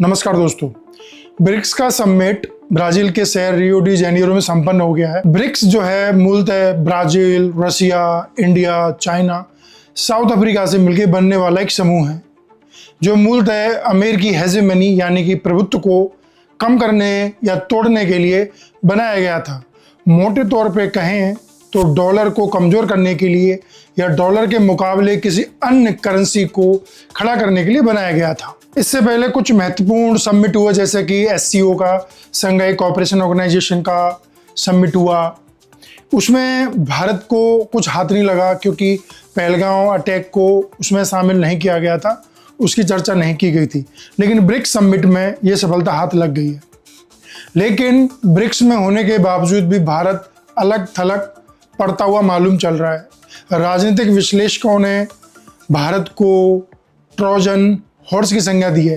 नमस्कार दोस्तों, ब्रिक्स का समिट ब्राजील के शहर रियो डी जेनेरो में संपन्न हो गया है। ब्रिक्स जो है मूलतः Brazil, Russia, India, China, south Africa से मिलकर बनने वाला एक समूह है जो मूलतः अमेरिकी हेजेमनी यानी कि प्रभुत्व को कम करने या तोड़ने के लिए बनाया गया था। मोटे तौर पे कहें तो डॉलर को कमज़ोर करने के लिए या डॉलर के मुकाबले किसी अन्य करेंसी को खड़ा करने के लिए बनाया गया था। इससे पहले कुछ महत्वपूर्ण समिट हुए, जैसे कि एससीओ का, शंघाई कोऑपरेशन ऑर्गेनाइजेशन का समिट हुआ। उसमें भारत को कुछ हाथ नहीं लगा क्योंकि पहलगांव अटैक को उसमें शामिल नहीं किया गया था, उसकी चर्चा नहीं की गई थी। लेकिन ब्रिक्स समिट में ये सफलता हाथ लग गई है। लेकिन ब्रिक्स में होने के बावजूद भी भारत अलग थलग पड़ता हुआ मालूम चल रहा है। राजनीतिक विश्लेषकों ने भारत को ट्रोजन हॉर्स की संज्ञा दी है।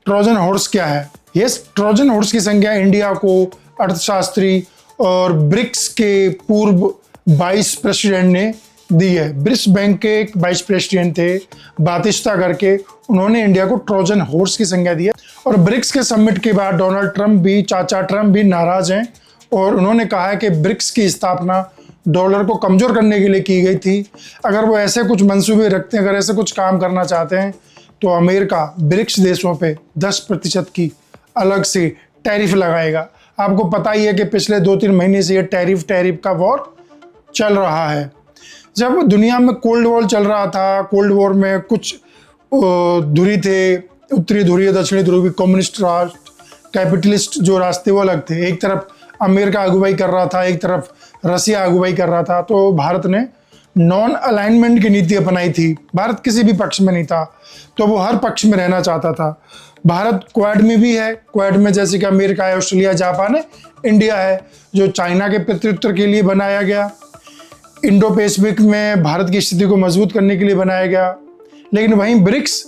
ट्रोजन हॉर्स क्या है? यस, ट्रोजन हॉर्स की संज्ञा इंडिया को अर्थशास्त्री और ब्रिक्स के पूर्व वाइस प्रेसिडेंट ने दी है। ब्रिक्स बैंक के एक वाइस प्रेसिडेंट थे बातिस्ता करके, उन्होंने इंडिया को ट्रोजन हॉर्स की संज्ञा दी है। और ब्रिक्स के समिट के बाद डोनाल्ड ट्रंप भी, चाचा ट्रंप भी नाराज हैं और उन्होंने कहा है कि ब्रिक्स की स्थापना डॉलर को कमज़ोर करने के लिए की गई थी। अगर वो ऐसे कुछ मंसूबे रखते हैं, अगर ऐसे कुछ काम करना चाहते हैं, तो अमेरिका ब्रिक्स देशों पे 10% की अलग से टैरिफ लगाएगा। आपको पता ही है कि पिछले 2-3 महीने से ये टैरिफ का वॉर चल रहा है। जब दुनिया में कोल्ड वॉर चल रहा था, कोल्ड वॉर में कुछ धुरी थे, उत्तरी ध्रुव या दक्षिणी ध्रुव, कम्युनिस्ट राष्ट्र, कैपिटलिस्ट जो रास्ते वो अलग थे। एक तरफ अमेरिका अगुवाई कर रहा था, एक तरफ रसिया अगुवाई कर रहा था। तो भारत ने नॉन अलाइनमेंट की नीति अपनाई थी। भारत किसी भी पक्ष में नहीं था, तो वो हर पक्ष में रहना चाहता था। भारत क्वाड में भी है। क्वाड में जैसे कि अमेरिका है, ऑस्ट्रेलिया, जापान है, इंडिया है, जो चाइना के प्रत्युत्तर के लिए बनाया गया। इंडो पैसिफिक में भारत की स्थिति को मजबूत करने के लिए बनाया गया। लेकिन वहीं ब्रिक्स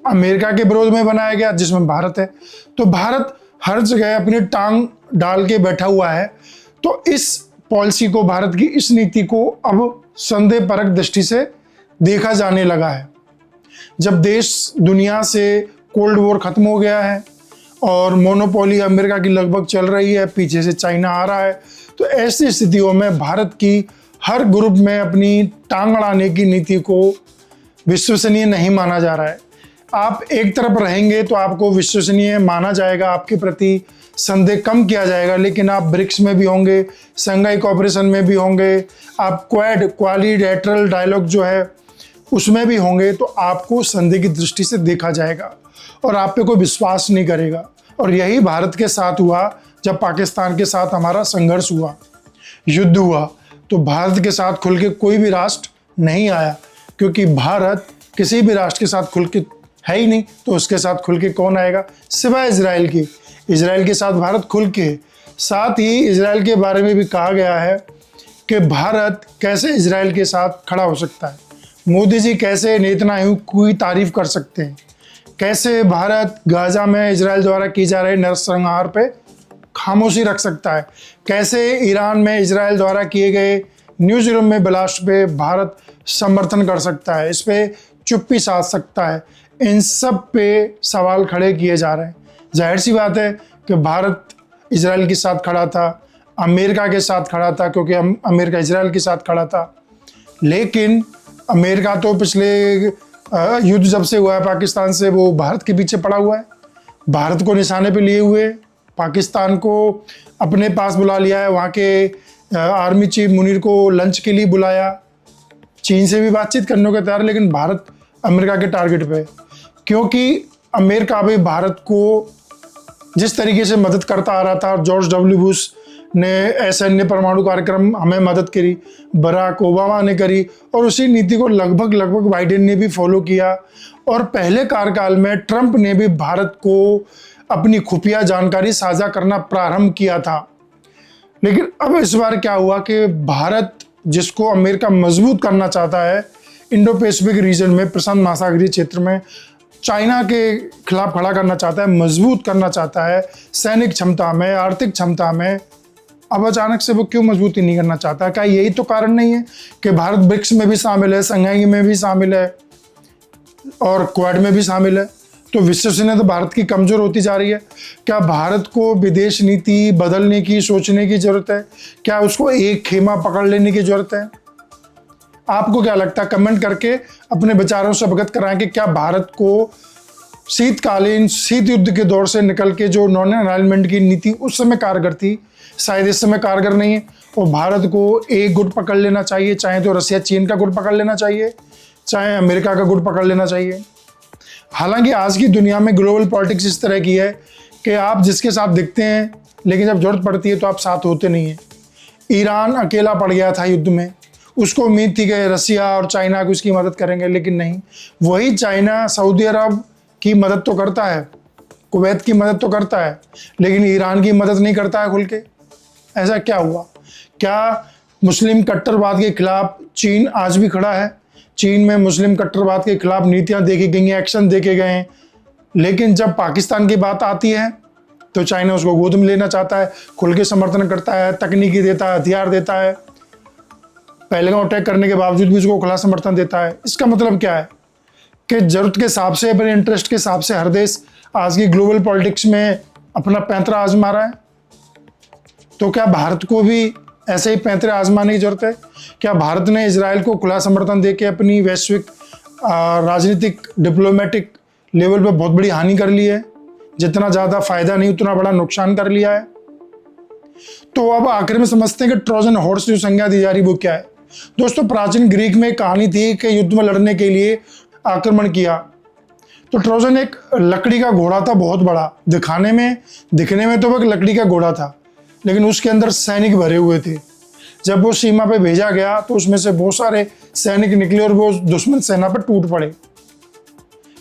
अमेरिका के विरोध में बनाया गया, जिसमें भारत है। तो भारत हर जगह अपनी टांग डाल के बैठा हुआ है। तो इस पॉलिसी को, भारत की इस नीति को अब संदेहपरक दृष्टि से देखा जाने लगा है। जब देश दुनिया से कोल्ड वॉर खत्म हो गया है और मोनोपोली अमेरिका की लगभग चल रही है, पीछे से चाइना आ रहा है, तो ऐसी स्थितियों में भारत की हर ग्रुप में अपनी टांग अड़ाने की नीति को विश्वसनीय नहीं माना जा रहा है। आप एक तरफ रहेंगे तो आपको विश्वसनीय माना जाएगा, आपके प्रति संदेह कम किया जाएगा। लेकिन आप ब्रिक्स में भी होंगे, शंघाई कोऑपरेशन में भी होंगे, आप क्वाड, क्वालिलैटरल डायलॉग जो है उसमें भी होंगे, तो आपको संदेह की दृष्टि से देखा जाएगा और आप पे कोई विश्वास नहीं करेगा। और यही भारत के साथ हुआ जब पाकिस्तान के साथ हमारा संघर्ष हुआ, युद्ध हुआ। तो भारत के साथ खुल के कोई भी राष्ट्र नहीं आया, क्योंकि भारत किसी भी राष्ट्र के साथ खुल के है ही नहीं, तो उसके साथ खुल के कौन आएगा सिवाय इजराइल के। इजराइल के साथ भारत खुल के, साथ ही इजराइल के बारे में भी कहा गया है कि भारत कैसे इजराइल के साथ खड़ा हो सकता है। मोदी जी कैसे नेतन्याहू की तारीफ कर सकते हैं, कैसे भारत गाजा में इजराइल द्वारा की जा रहे नरसंहार पे खामोशी रख सकता है, कैसे ईरान में इजराइल द्वारा किए गए न्यूजीलैंड में ब्लास्ट पे भारत समर्थन कर सकता है, इस पे चुप्पी साध सकता है। इन सब पे सवाल खड़े किए जा रहे हैं। जाहिर सी बात है कि भारत इजराइल के साथ खड़ा था, अमेरिका के साथ खड़ा था, क्योंकि अमेरिका इजराइल के साथ खड़ा था। लेकिन अमेरिका तो पिछले युद्ध जब से हुआ है पाकिस्तान से, वो भारत के पीछे पड़ा हुआ है, भारत को निशाने पे लिए हुए, पाकिस्तान को अपने पास बुला लिया है। वहाँ के आर्मी चीफ मुनीर को लंच के लिए बुलाया, चीन से भी बातचीत करने को तैयार, लेकिन भारत अमेरिका के टारगेट पे, क्योंकि अमेरिका भी भारत को जिस तरीके से मदद करता आ रहा था। जॉर्ज डब्ल्यू बुश ने असैन्य परमाणु कार्यक्रम हमें मदद करी, बराक ओबामा ने करी, और उसी नीति को लगभग बाइडेन ने भी फॉलो किया। और पहले कार्यकाल में ट्रंप ने भी भारत को अपनी खुफिया जानकारी साझा करना प्रारंभ किया था। लेकिन अब इस बार क्या हुआ कि भारत, जिसको अमेरिका मजबूत करना चाहता है इंडो पैसिफिक रीजन में, प्रशांत महासागरीय क्षेत्र में, चाइना के खिलाफ खड़ा करना चाहता है, मजबूत करना चाहता है सैनिक क्षमता में, आर्थिक क्षमता में। अब अचानक से वो क्यों मजबूती नहीं करना चाहता? क्या यही तो कारण नहीं है कि भारत ब्रिक्स में भी शामिल है, शंघाई में भी शामिल है और क्वाड में भी शामिल है? तो विश्वसनीयता भारत की कमजोर होती जा रही है। क्या भारत को विदेश नीति बदलने की, सोचने की जरूरत है? क्या उसको एक खेमा पकड़ लेने की जरूरत है? आपको क्या लगता है? कमेंट करके अपने विचारों से अवगत कराएं कि क्या भारत को शीतकालीन शीत युद्ध के दौर से निकल के जो नॉन अलाइनमेंट की नीति उस समय कारगर थी, शायद इस समय कारगर नहीं है, और भारत को एक गुट पकड़ लेना चाहिए, चाहे तो रसिया चीन का गुट पकड़ लेना चाहिए, चाहे अमेरिका का गुट पकड़ लेना चाहिए। हालांकि आज की दुनिया में ग्लोबल पॉलिटिक्स इस तरह की है कि आप जिसके साथ दिखते हैं, लेकिन जब जरूरत पड़ती है तो आप साथ होते नहीं हैं। ईरान अकेला पड़ गया था युद्ध में, उसको उम्मीद थी कि रसिया और चाइना को उसकी मदद करेंगे, लेकिन नहीं। वही चाइना सऊदी अरब की मदद तो करता है, कुवैत की मदद तो करता है, लेकिन ईरान की मदद नहीं करता है खुल के। ऐसा क्या हुआ? क्या मुस्लिम कट्टरवाद के खिलाफ चीन आज भी खड़ा है? चीन में मुस्लिम कट्टरवाद के खिलाफ नीतियां देखी गई हैं, एक्शन देखे गए हैं, लेकिन जब पाकिस्तान की बात आती है तो चाइना उसको गोद में लेना चाहता है, खुल के समर्थन करता है, तकनीकी देता है, हथियार देता है, पहलगाम अटैक करने के बावजूद भी उसको खुला समर्थन देता है। इसका मतलब क्या है कि जरूरत के हिसाब से, अपने इंटरेस्ट के हिसाब से हर देश आज की ग्लोबल पॉलिटिक्स में अपना पैंतरा आजमा रहा है। तो क्या भारत को भी ऐसे ही पैंतरे आजमाने की जरूरत है? क्या भारत ने इजराइल को खुला समर्थन देकर अपनी वैश्विक राजनीतिक डिप्लोमेटिक लेवल पे बहुत बड़ी हानि कर ली है? जितना ज़्यादा फायदा नहीं उतना बड़ा नुकसान कर लिया है। तो अब आखिर में समझते हैं कि ट्रोजन हॉर्स जो संज्ञा दी जा रही वो क्या है। दोस्तों, प्राचीन ग्रीक में एक कहानी थी कि युद्ध में लड़ने के लिए आक्रमण किया तो ट्रोजन एक लकड़ी का घोड़ा था, बहुत बड़ा, दिखने में तो वो एक लकड़ी का घोड़ा था, लेकिन उसके अंदर सैनिक भरे हुए थे। जब वो सीमा पे भेजा गया तो उसमें से बहुत सारे सैनिक निकले और वो दुश्मन सेना पर टूट पड़े।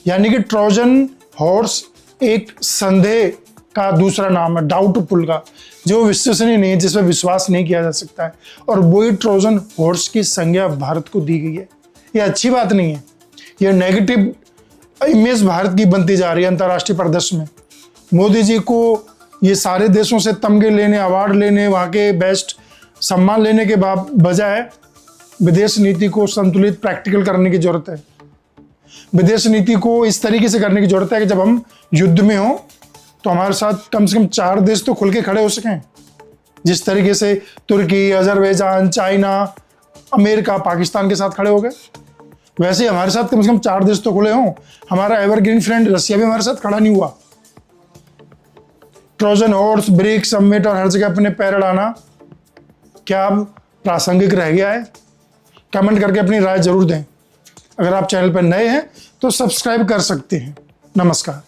यानी कि ट्रोजन हॉर्स एक संदेह का दूसरा नाम है, डाउटफुल का, जो विश्वसनीय नहीं है, जिस पर विश्वास नहीं किया जा सकता है। और वही ट्रोजन हॉर्स की संज्ञा भारत को दी गई है। ये अच्छी बात नहीं है, ये नेगेटिव इमेज भारत की बनती जा रही है अंतर्राष्ट्रीय परिदृश्य में। मोदी जी को ये सारे देशों से तमगे लेने, अवार्ड लेने, वहाँ के बेस्ट सम्मान लेने के बजाय विदेश नीति को संतुलित प्रैक्टिकल करने की जरूरत है। विदेश नीति को इस तरीके से करने की जरूरत है कि जब हम युद्ध में हो तो हमारे साथ कम से कम 4 देश तो खुल के खड़े हो सकें। जिस तरीके से तुर्की, अजरबैजान, चाइना, अमेरिका, पाकिस्तान के साथ खड़े हो गए, वैसे हमारे साथ कम से कम 4 देश तो खुले हों। हमारा एवरग्रीन फ्रेंड रसिया भी हमारे साथ खड़ा नहीं हुआ। ट्रोजन हॉर्स, ब्रिक्स समिट और हर जगह अपने पैर अड़ाना क्या अब प्रासंगिक रह गया है? कमेंट करके अपनी राय जरूर दें। अगर आप चैनल पर नए हैं तो सब्सक्राइब कर सकते हैं। नमस्कार।